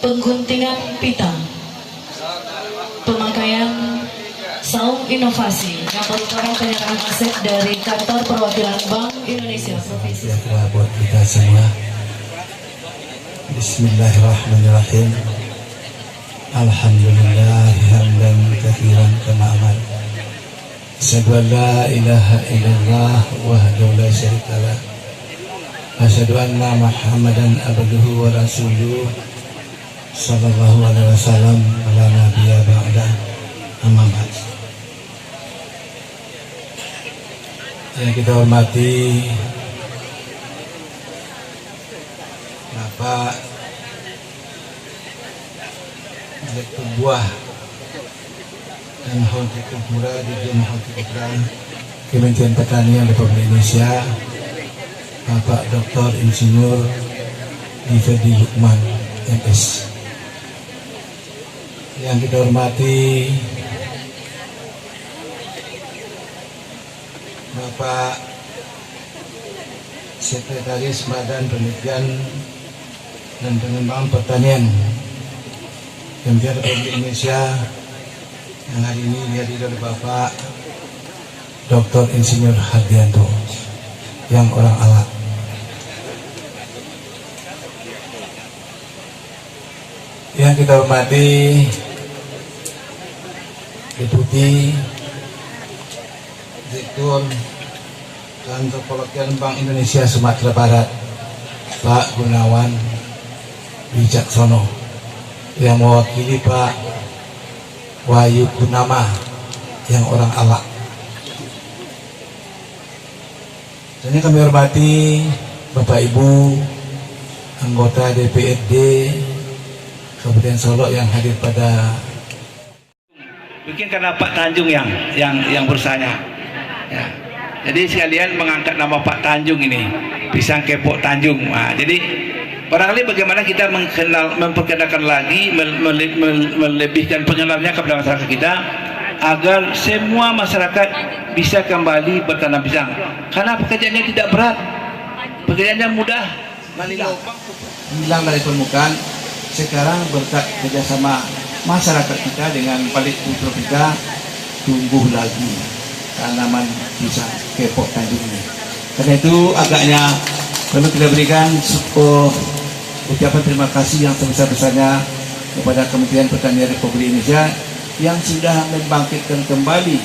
pengguntingan pita, pemakaian saung inovasi yang merupakan penyerahan aset dari kantor perwakilan Bank Indonesia Provinsi. Sejahtera buat kita semua. Bismillahirrahmanirrahim. Alhamdulillah hamdan katsiran kama amar. Asyhadu an la ilaha illallah wahdahu la syarikalah. Asyhadu anna Muhammadan abduhu wa rasuluh sallallahu alaihi wasallam ala nabiyya ba'da. Amma ba'd. Yang kita hormati Bapak Direktur Buah dan Hortikultura di Hortikultura Kementerian Pertanian Republik Indonesia, Bapak Dr. Insinyur Gifedi Lukman MS. Yang kita hormati Bapak Sekretaris Badan Penelitian dan Pengembangan Pertanian Kementerian Republik Indonesia yang hari ini dihadiri oleh Bapak Dr. Insinyur Hardianto yang orang alat. Yang kita hormati Deputi Direktur Kantor Perwakilan Bank Indonesia Sumatera Barat, Pak Gunawan Wicaksono, yang mewakili Pak Wahyu Purnama yang orang Alak. Dan yang kami hormati Bapak Ibu anggota DPRD Kabupaten Solok yang hadir pada. Mungkin karena Pak Tanjung yang bersanya. Ya. Jadi sekalian mengangkat nama Pak Tanjung ini, Pisang Kepok Tanjung. Nah, jadi barangkali bagaimana kita memperkenalkan lagi, melebihkan pengenalannya kepada masyarakat kita, agar semua masyarakat bisa kembali bertanam pisang. Karena pekerjaannya tidak berat, pekerjaannya mudah. Hilang dari permukaan. Sekarang berkat kerjasama masyarakat kita dengan Balik Tropika, tumbuh lagi tanaman pisang Kepok Tanjung ini. Karena itu agaknya perlu kita berikan ucapan terima kasih yang sebesar-besarnya kepada Kementerian Pertanian Republik Indonesia yang sudah membangkitkan kembali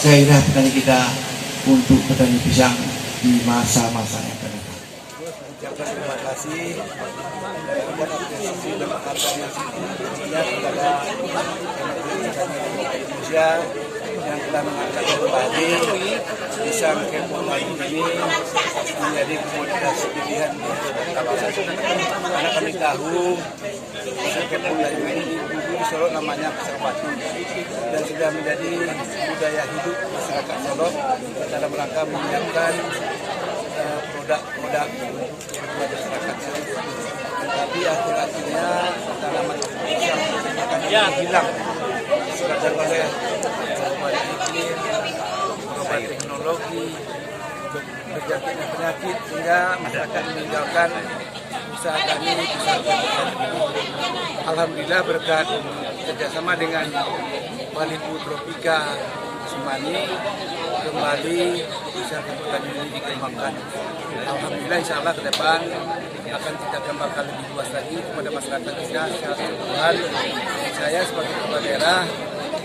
gairah petani kita untuk petani pisang di masa-masa yang akan datang. Ucapkan terima kasih dan apresiasi dan penghargaan yang setinggi-tingginya kepada Indonesia yang telah mengangkat kembali pisang Kepok Tanjung ini menjadi komoditas pilihan untuk bangsa. Karena kami tahu pisang Kepok Tanjung ini di Solok namanya pisang batu dan sudah menjadi budaya hidup masyarakat Solok dalam rangka menyiapkan produk-produk untuk masyarakat. Tapi akhir-akhirnya tanaman pisang akan hilang disebabkan oleh perubahan iklim, perubahan teknologi, berjangkitnya penyakit sehingga masyarakat meninggalkan usaha tani pisang Kepok Tanjung. Alhamdulillah berkat kerjasama dengan Balik Tropika Sumani kembali pisang Kepok Tanjung ini dikembangkan. Alhamdulillah insya Allah ke depan akan kita kembangkan lebih luas lagi kepada masyarakat kita secara keseluruhan. Saya sebagai kepala daerah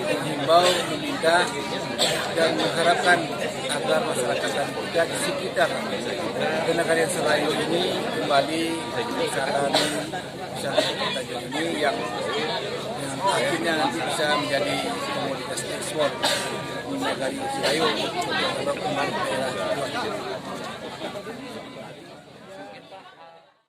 menghimbau, meminta dan mengharapkan agar masyarakat dan kita di sekitar Negara Serayu ini kembali usaha pisang Kepok Tanjung ini yang akhirnya nanti bisa menjadi komoditas ekspor di Negara Serayu untuk berkembang daerah.